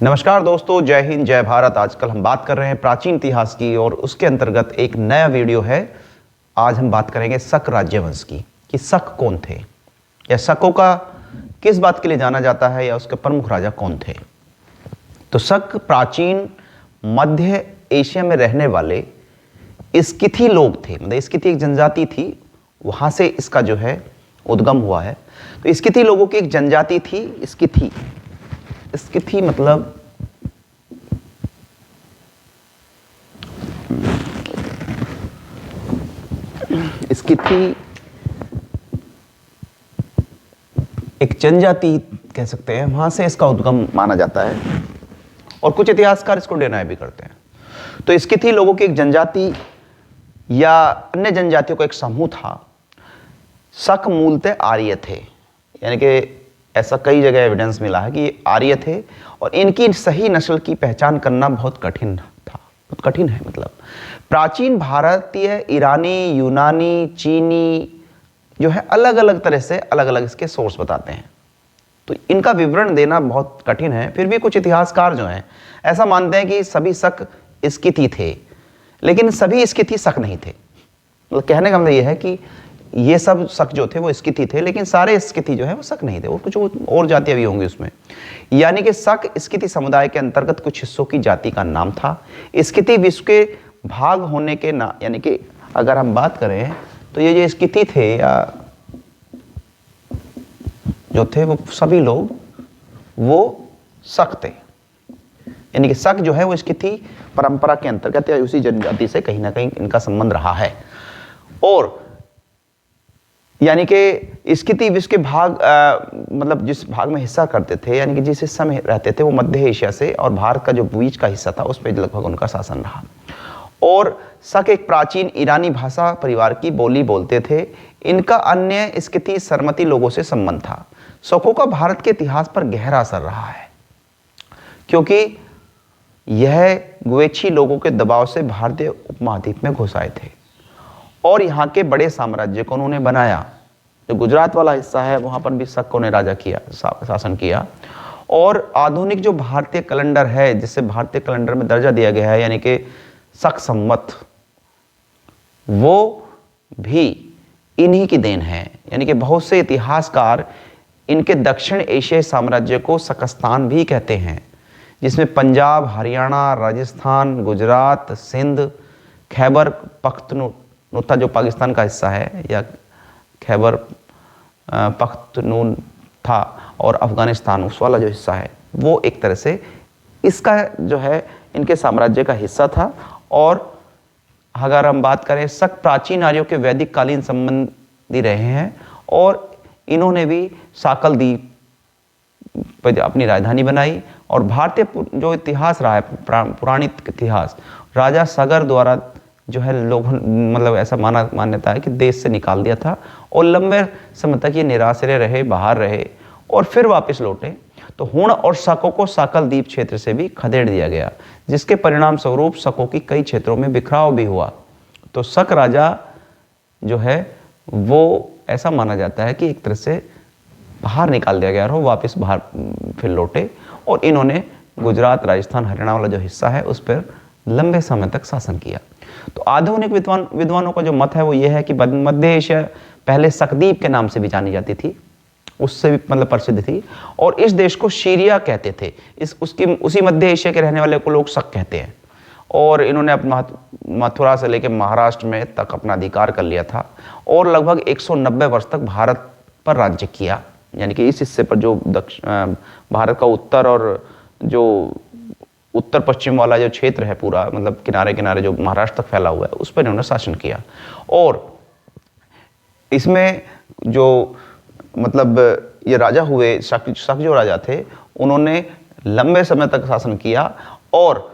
नमस्कार दोस्तों, जय हिंद जय भारत। आजकल हम बात कर रहे हैं प्राचीन इतिहास की और उसके अंतर्गत एक नया वीडियो है। आज हम बात करेंगे शक राज्यवंश की कि शक कौन थे या शकों का किस बात के लिए जाना जाता है या उसके प्रमुख राजा कौन थे। तो शक प्राचीन मध्य एशिया में रहने वाले स्किथी लोग थे। मतलब स्किथी एक जनजाति थी, वहां से इसका जो है उद्गम हुआ है। तो स्किथी लोगों की एक जनजाति थी स्किथी। स्किथी मतलब स्किथी एक जनजाति कह सकते हैं, वहां से इसका उद्गम माना जाता है और कुछ इतिहासकार इसको डिनाय भी करते हैं। तो स्किथी लोगों की एक जनजाति या अन्य जनजातियों का एक समूह था। शक मूलतः आर्य थे, यानी कि ऐसा कई जगह एविडेंस मिला है कि ये आर्य थे और इनकी सही नस्ल की पहचान करना बहुत कठिन था, बहुत कठिन है। मतलब प्राचीन भारतीय, ईरानी, यूनानी, चीनी जो है अलग अलग तरह से अलग अलग इसके सोर्स बताते हैं, तो इनका विवरण देना बहुत कठिन है। फिर भी कुछ इतिहासकार जो हैं ऐसा मानते हैं कि सभी शक स्किथी थे, लेकिन सभी स्किथी शक नहीं थे। मतलब कहने का मतलब यह है कि ये सब शक जो थे वो स्किथी थे, लेकिन सारे स्किथी जो है वो शक नहीं थे, वो कुछ और जातियां भी होंगी उसमें। यानी कि शक स्किथी समुदाय के अंतर्गत कुछ हिस्सों की जाति का नाम था। स्किथी विश्व के भाग होने के ना, यानी कि अगर हम बात करें तो ये जो स्किथी थे या जो थे वो सभी लोग वो शक थे। यानी कि शक जो है वो स्किथी परंपरा के अंतर्गत या उसी जनजाति से कहीं ना कहीं इनका संबंध रहा है। और यानी कि स्किथी विश्व के भाग मतलब जिस भाग में हिस्सा करते थे, यानी कि जिस हिस्सा में रहते थे वो मध्य एशिया से और भारत का जो बीच का हिस्सा था उस पर लगभग उनका शासन रहा। और शक एक प्राचीन ईरानी भाषा परिवार की बोली बोलते थे। इनका अन्य स्किथी सरमती लोगों से संबंध था। शकों का भारत के इतिहास पर गहरा असर रहा है, क्योंकि यह ग्वेछी लोगों के दबाव से भारतीय उपमहाद्वीप में घुस आए थे और यहाँ के बड़े साम्राज्य को उन्होंने बनाया। जो गुजरात वाला हिस्सा है वहाँ पर भी शकों ने राजा किया, शासन किया। और आधुनिक जो भारतीय कैलेंडर है, जिसे भारतीय कैलेंडर में दर्जा दिया गया है, यानी कि शक संवत, वो भी इन्हीं की देन है। यानी कि बहुत से इतिहासकार इनके दक्षिण एशियाई साम्राज्य को शकस्तान भी कहते हैं, जिसमें पंजाब, हरियाणा, राजस्थान, गुजरात, सिंध, खैबर पख्तूनख्वा जो पाकिस्तान का हिस्सा है, या खैबर पख्तूनख्वा और अफगानिस्तान उस वाला जो हिस्सा है, वो एक तरह से इसका जो है इनके साम्राज्य का हिस्सा था। और अगर हम बात करें, शक प्राचीन आर्यों के वैदिक कालीन संबंधी रहे हैं और इन्होंने भी साकल द्वीप पर अपनी राजधानी बनाई। और भारतीय जो इतिहास रहा है, पुराणिक इतिहास, राजा सगर द्वारा जो है लोग मतलब ऐसा मान्यता है कि देश से निकाल दिया था और लंबे समय तक ये निराश्रय रहे, बाहर रहे और फिर वापस लौटे। तो हुण और शकों को साकल द्वीप क्षेत्र से भी खदेड़ दिया गया, जिसके परिणाम स्वरूप शकों की कई क्षेत्रों में बिखराव भी हुआ। तो शक राजा जो है वो ऐसा माना जाता है कि एक तरह से बाहर निकाल दिया गया और वापस बाहर फिर लौटे और इन्होंने गुजरात, राजस्थान, हरियाणा वाला जो हिस्सा है उस पर लंबे समय तक शासन किया। तो आधुनिक विद्वानों का जो मत है वो ये है कि मध्य एशिया पहले शकद्वीप के नाम से भी जानी जाती थी, उससे भी मतलब प्रसिद्ध थी, और इस देश को सीरिया कहते थे। उसी मध्य एशिया के रहने वाले को लोग शक कहते हैं। और इन्होंने अपना मथुरा से लेकर महाराष्ट्र में तक अपना अधिकार कर लिया था और लगभग 190 वर्ष तक भारत पर राज्य किया। यानी कि इस हिस्से पर जो भारत का उत्तर और जो उत्तर पश्चिम वाला जो क्षेत्र है पूरा, मतलब किनारे किनारे जो महाराष्ट्र तक फैला हुआ है, उस पर इन्होंने शासन किया। और इसमें जो मतलब ये राजा हुए, शक जो राजा थे, उन्होंने लंबे समय तक शासन किया और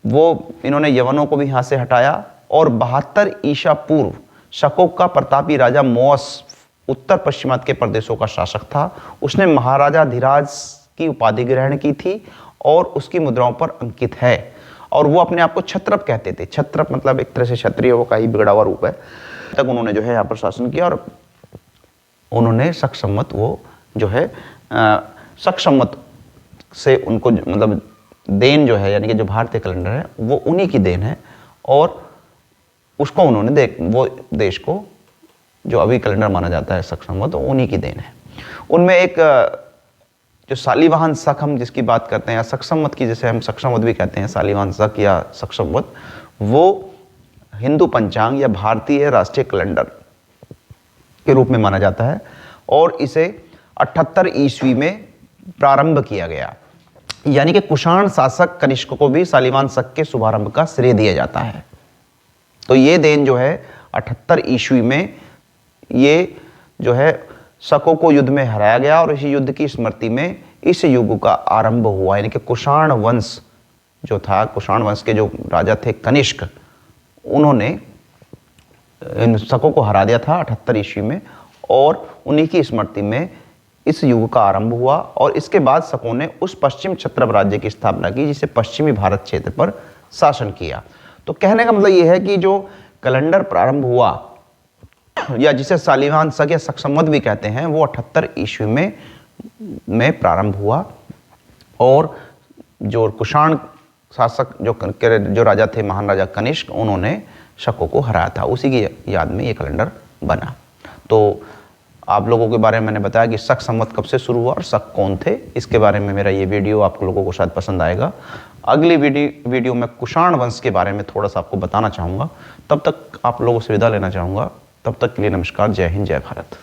वो इन्होंने यवनों को भी यहाँ से हटाया। और 72 ईसा पूर्व शकों का प्रतापी राजा मोअस उत्तर पश्चिमात के प्रदेशों का शासक था। उसने महाराजाधिराज की उपाधि ग्रहण की थी और उसकी मुद्राओं पर अंकित है। और वो अपने आप को क्षत्रप कहते थे। क्षत्रप मतलब एक तरह से क्षत्रियों का ही बिगड़ा हुआ रूप है। तक उन्होंने जो है यहाँ पर शासन किया और उन्होंने शक संवत वो जो है शक संवत से उनको मतलब देन जो है, यानी कि जो भारतीय कैलेंडर है वो उन्हीं की देन है, और उसको उन्होंने वो देश को जो अभी कैलेंडर माना जाता है शक संवत, तो उन्हीं की देन है। उनमें एक जो शालिवाहन शक हम जिसकी बात करते हैं, या शक संवत की जिसे हम शक संवत भी कहते हैं, शालिवाहन शक या शक संवत, वो हिंदू पंचांग या भारतीय राष्ट्रीय कैलेंडर के रूप में माना जाता है, और इसे 78 ईस्वी में प्रारंभ किया गया। यानी कि कुषाण शासक कनिष्क को भी शालिवाहन शक के शुभारंभ का श्रेय दिया जाता है। तो ये देन जो है 78 ईस्वी में ये जो है शकों को युद्ध में हराया गया, और इसी युद्ध की स्मृति में इस युग का आरंभ हुआ। यानी कि कुषाण वंश जो था, कुषाण वंश के जो राजा थे कनिष्क, उन्होंने इन शकों को हरा दिया था 78 ईस्वी में, और उन्हीं की स्मृति में इस युग का आरंभ हुआ। और इसके बाद शकों ने उस पश्चिम क्षत्रप राज्य की स्थापना की जिसे पश्चिमी भारत क्षेत्र पर शासन किया। तो कहने का मतलब यह है कि जो कैलेंडर प्रारंभ हुआ, या जिसे शालिवाहन शक या शक संवत भी कहते हैं, वो 78 ईस्वी में प्रारंभ हुआ, और जो कुषाण शासक जो राजा थे, महान राजा कनिष्क, उन्होंने शकों को हराया था। उसी की याद में ये कैलेंडर बना। तो आप लोगों के बारे में मैंने बताया कि शक संवत कब से शुरू हुआ और शक कौन थे। इसके बारे में मेरा ये वीडियो आप लोगों को शायद पसंद आएगा। अगली वीडियो में कुषाण वंश के बारे में थोड़ा सा आपको बताना चाहूँगा। तब तक आप लोगों से विदा लेना चाहूँगा। तब तक के लिए नमस्कार। जय हिंद, जय भारत।